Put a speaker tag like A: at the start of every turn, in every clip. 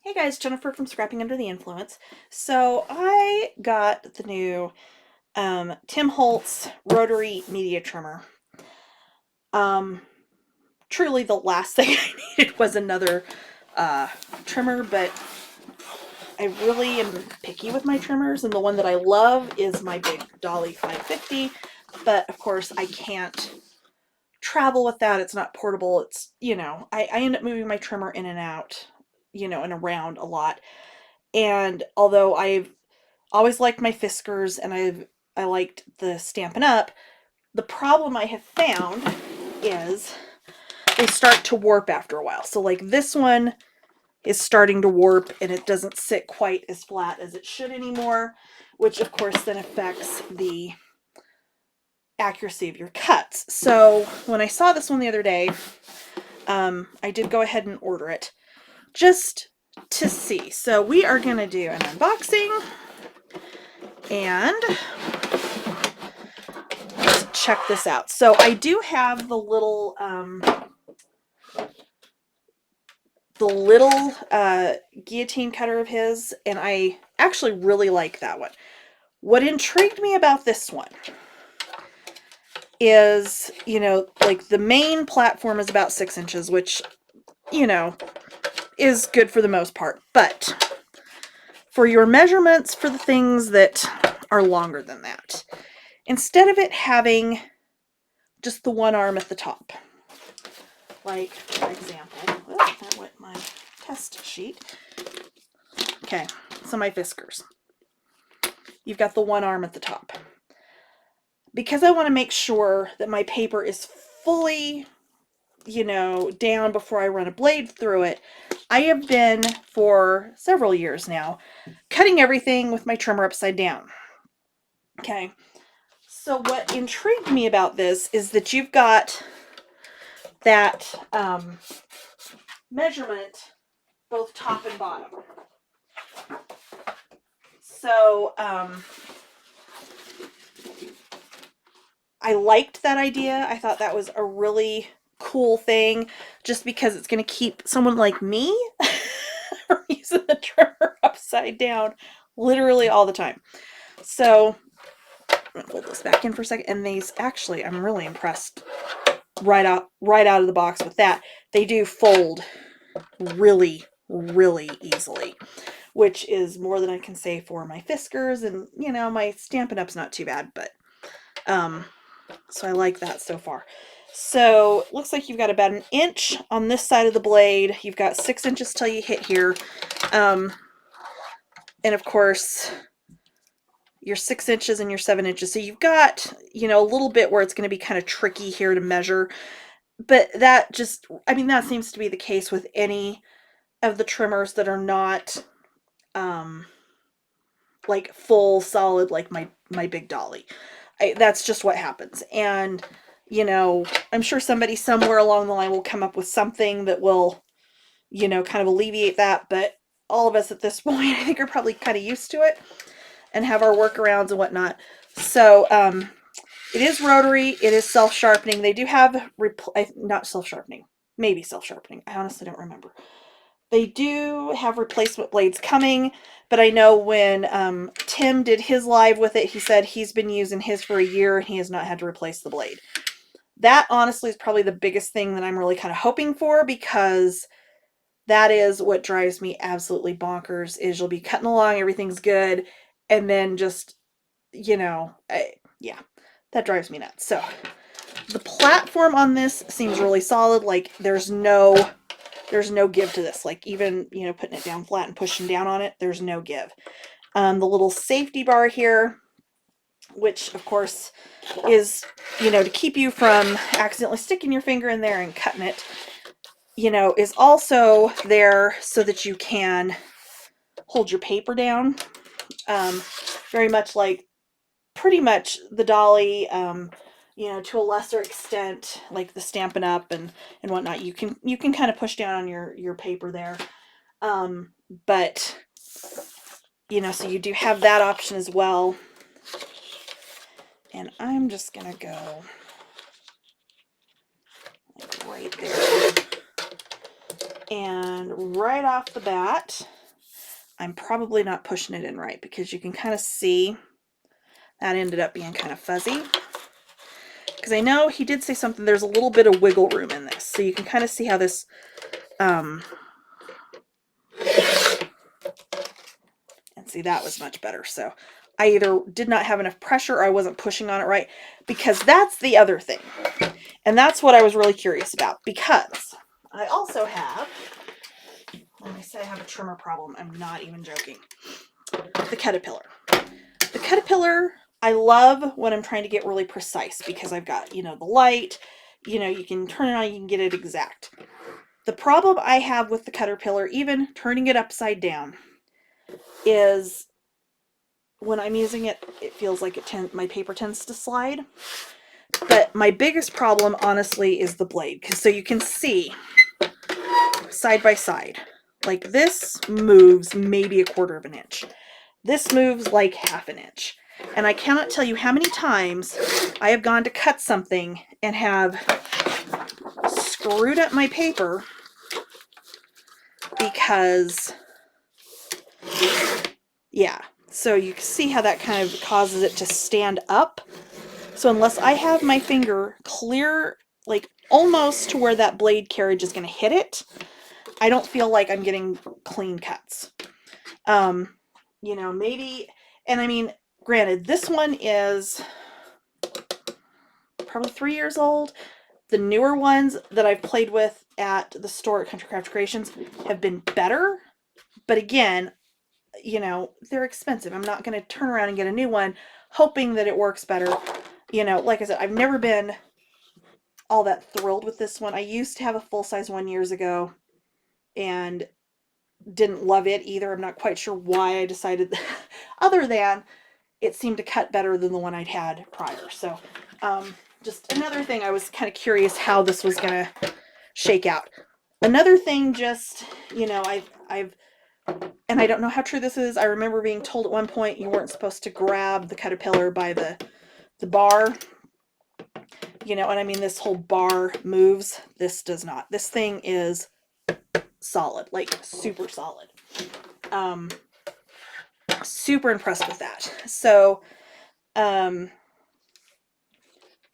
A: Hey guys, Jennifer from Scrapping Under the Influence. So I got the new Tim Holtz Rotary Media Trimmer. Um, Truly the last thing I needed was another uh, trimmer, but I really am picky with my trimmers, and the one that I love is my big Dolly 550, but of course I can't travel with that. It's not portable. It's, I end up moving my trimmer in and out, and around a lot. And although I've always liked my Fiskars and I liked the Stampin' Up, the problem I have found is they start to warp after a while. So like this one is starting to warp and it doesn't sit quite as flat as it should anymore, which of course then affects the accuracy of your cuts. So when I saw this one the other day, I did go ahead and order it just to see. So we are going to do an unboxing and check this out. So I do have the little guillotine cutter of his, and I actually really like that one. What intrigued me about this one is, like the main platform is about 6 inches, which, is good for the most part. But for your measurements for the things that are longer than that, instead of it having just the one arm at the top, like, for example, that went my test sheet. Okay, so my Fiskars. You've got the one arm at the top. Because I want to make sure that my paper is fully, down before I run a blade through it, I have been, for several years now, cutting everything with my trimmer upside down. Okay, so what intrigued me about this is that you've got that measurement both top and bottom. So I liked that idea. I thought that was a really cool thing, just because it's going to keep someone like me from using the trimmer upside down literally all the time. So I'm going to fold this back in for a second. And these actually, I'm really impressed right out of the box with that. They do fold really, really easily, which is more than I can say for my Fiskars, and my Stampin' Up's not too bad, but so I like that so far. So it looks like you've got about 1 inch on this side of the blade. You've got 6 inches till you hit here, and of course your 6 inches and your 7 inches. So you've got, a little bit where it's going to be kind of tricky here to measure, but that just, that seems to be the case with any of the trimmers that are not like full solid, like my big Dolly. That's just what happens. And I'm sure somebody somewhere along the line will come up with something that will, kind of alleviate that. But all of us at this point, I think, are probably kind of used to it and have our workarounds and whatnot. So it is rotary. It is self-sharpening. They do have, not self-sharpening, maybe self-sharpening. I honestly don't remember. They do have replacement blades coming, but I know when Tim did his live with it, he said he's been using his for a year and he has not had to replace the blade. That honestly is probably the biggest thing that I'm really kind of hoping for, because that is what drives me absolutely bonkers, is you'll be cutting along, everything's good, and then just, yeah, that drives me nuts. So the platform on this seems really solid. Like there's no give to this. Like even, putting it down flat and pushing down on it, there's no give. The little safety bar here, which of course is, to keep you from accidentally sticking your finger in there and cutting it, is also there so that you can hold your paper down. Very much like pretty much the Dolly, to a lesser extent, like the Stampin' Up and whatnot. You can kind of push down on your paper there. But, so you do have that option as well. And I'm just going to go like right there. And right off the bat, I'm probably not pushing it in right because you can kind of see that ended up being kind of fuzzy. Because I know he did say something, there's a little bit of wiggle room in this. So you can kind of see how this, and see, that was much better. So I either did not have enough pressure or I wasn't pushing on it right, because that's the other thing. And that's what I was really curious about, because I also have, when I say I have a trimmer problem, I'm not even joking, the Caterpillar. The Caterpillar, I love when I'm trying to get really precise, because I've got, the light, you can turn it on, you can get it exact. The problem I have with the Caterpillar, even turning it upside down, is when I'm using it, it feels like my paper tends to slide. But my biggest problem, honestly, is the blade. So you can see side by side, like this moves maybe 1/4 of an inch. This moves like 1/2 an inch. And I cannot tell you how many times I have gone to cut something and have screwed up my paper because, yeah. So you can see how that kind of causes it to stand up. So unless I have my finger clear, like almost to where that blade carriage is going to hit it, I don't feel like I'm getting clean cuts. Maybe, and I mean, granted, this one is probably 3 years old. The newer ones that I've played with at the store at Country Craft Creations have been better. But again, they're expensive. I'm not going to turn around and get a new one hoping that it works better. Like I said, I've never been all that thrilled with this one. I used to have a full-size one years ago and didn't love it either. I'm not quite sure why I decided that, other than it seemed to cut better than the one I'd had prior. So just another thing, I was kind of curious how this was going to shake out. Another thing, just, I've and I don't know how true this is. I remember being told at one point you weren't supposed to grab the Caterpillar by the bar. And I mean, this whole bar moves. This does not. This thing is solid, like super solid. Super impressed with that. So, and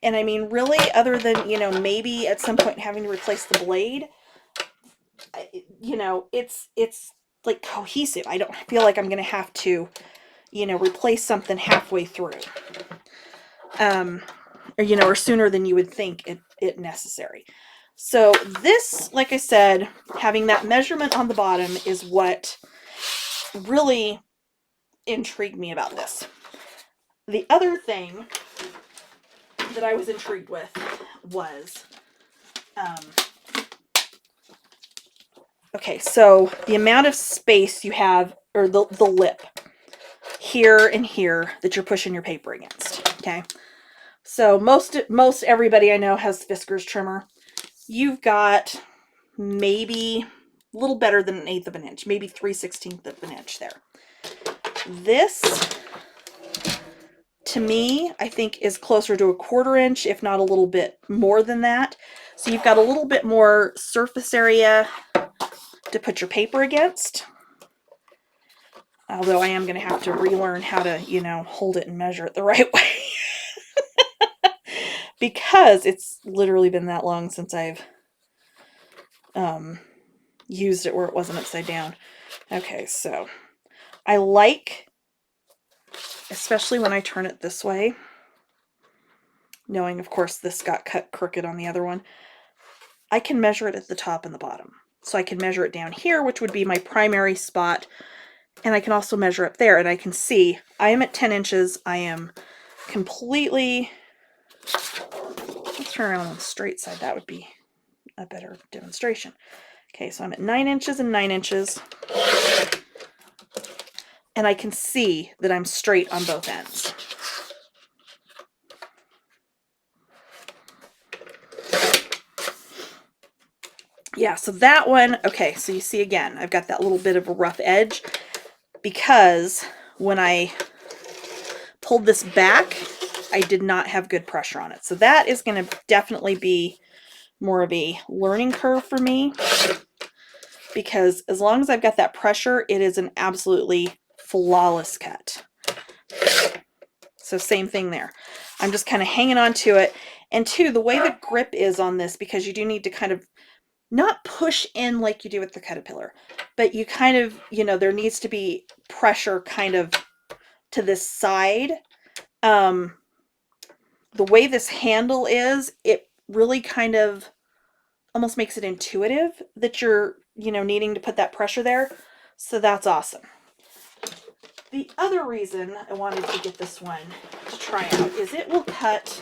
A: I mean, really, other than, maybe at some point having to replace the blade, it's like cohesive. I don't feel like I'm going to have to, replace something halfway through. Or sooner than you would think it necessary. So this, like I said, having that measurement on the bottom is what really intrigued me about this. The other thing that I was intrigued with was, okay, so the amount of space you have, or the lip here and here that you're pushing your paper against, okay? So most everybody I know has Fiskars trimmer. You've got maybe a little better than 1/8 of an inch, maybe 3/16 of an inch there. This, to me, I think is closer to 1/4 inch, if not a little bit more than that. So you've got a little bit more surface area to put your paper against. Although I am going to have to relearn how to, hold it and measure it the right way. Because it's literally been that long since I've used it where it wasn't upside down. Okay, so I like, especially when I turn it this way, knowing, of course, this got cut crooked on the other one, I can measure it at the top and the bottom. So I can measure it down here, which would be my primary spot, and I can also measure up there, and I can see I am at 10 inches. I am completely, let's turn around on the straight side. That would be a better demonstration. Okay, so I'm at 9 inches and 9 inches, and I can see that I'm straight on both ends. Yeah, so that one, okay, so you see again, I've got that little bit of a rough edge because when I pulled this back, I did not have good pressure on it. So that is going to definitely be more of a learning curve for me. because as long as I've got that pressure, it is an absolutely flawless cut. So same thing there. I'm just kind of hanging on to it. And two, the way the grip is on this, because you do need to kind of not push in like you do with the Caterpillar, but you kind of, you know, there needs to be pressure kind of to this side. The way this handle is, it really kind of almost makes it intuitive that you're, you know, needing to put that pressure there. So that's awesome. The other reason I wanted to get this one to try out is it will cut,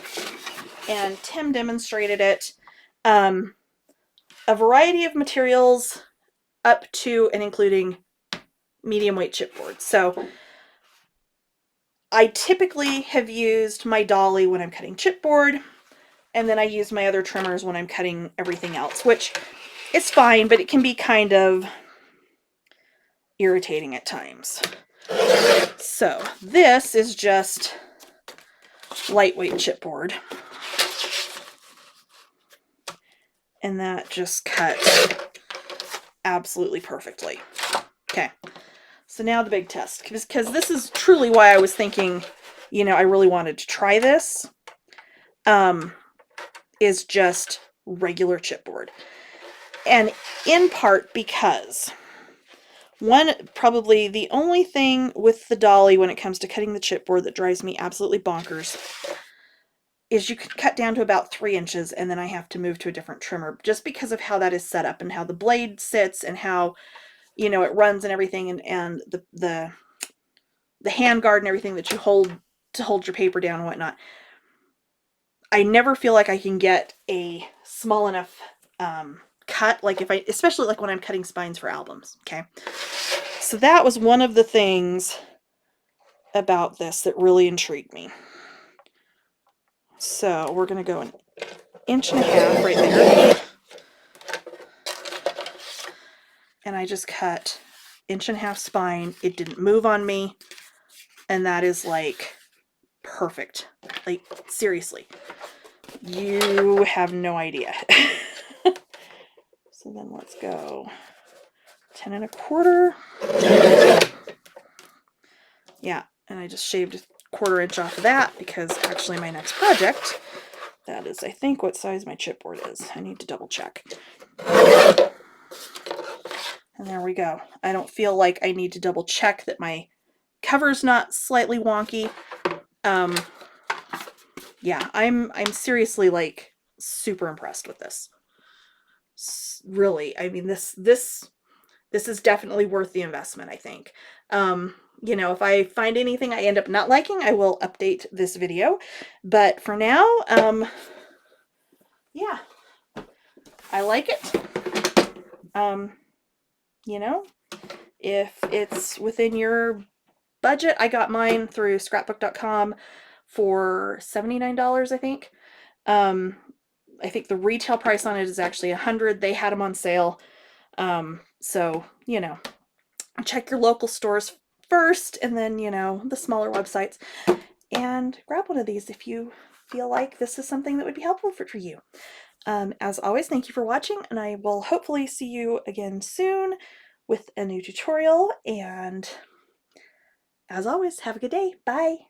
A: and Tim demonstrated it, a variety of materials up to and including medium weight chipboard. So I typically have used my dolly when I'm cutting chipboard, and then I use my other trimmers when I'm cutting everything else, which is fine, but it can be kind of irritating at times. So this is just lightweight chipboard, and that just cuts absolutely perfectly. Okay, so now the big test, because this is truly why I was thinking, you know, I really wanted to try this, is just regular chipboard. And in part because probably the only thing with the dolly when it comes to cutting the chipboard that drives me absolutely bonkers is you can cut down to about 3 inches, and then I have to move to a different trimmer just because of how that is set up and how the blade sits and how, you know, it runs and everything, and the hand guard and everything that you hold to hold your paper down and whatnot. I never feel like I can get a small enough cut, like especially like when I'm cutting spines for albums. Okay, so that was one of the things about this that really intrigued me. So we're going to go 1.5 inches right there. And I just cut 1.5 inch spine. It didn't move on me. And that is like perfect. Like, seriously. You have no idea. So then let's go 10.25. Yeah, and I just shaved 1/4 inch off of that because actually my next project, that is, I think, what size my chipboard is. I need to double check. And there we go. I don't feel like I need to double check that my cover's not slightly wonky. Yeah, I'm seriously like super impressed with this. Really, I mean, this is definitely worth the investment, I think. You know, if I find anything I end up not liking, I will update this video. But for now, yeah, I like it. You know, if it's within your budget, I got mine through scrapbook.com for $79, I think. I think the retail price on it is actually $100. They had them on sale. So, you know, check your local stores first, and then, you know, the smaller websites, and grab one of these if you feel like this is something that would be helpful for you. As always, thank you for watching, and I will hopefully see you again soon with a new tutorial. And as always, have a good day. Bye.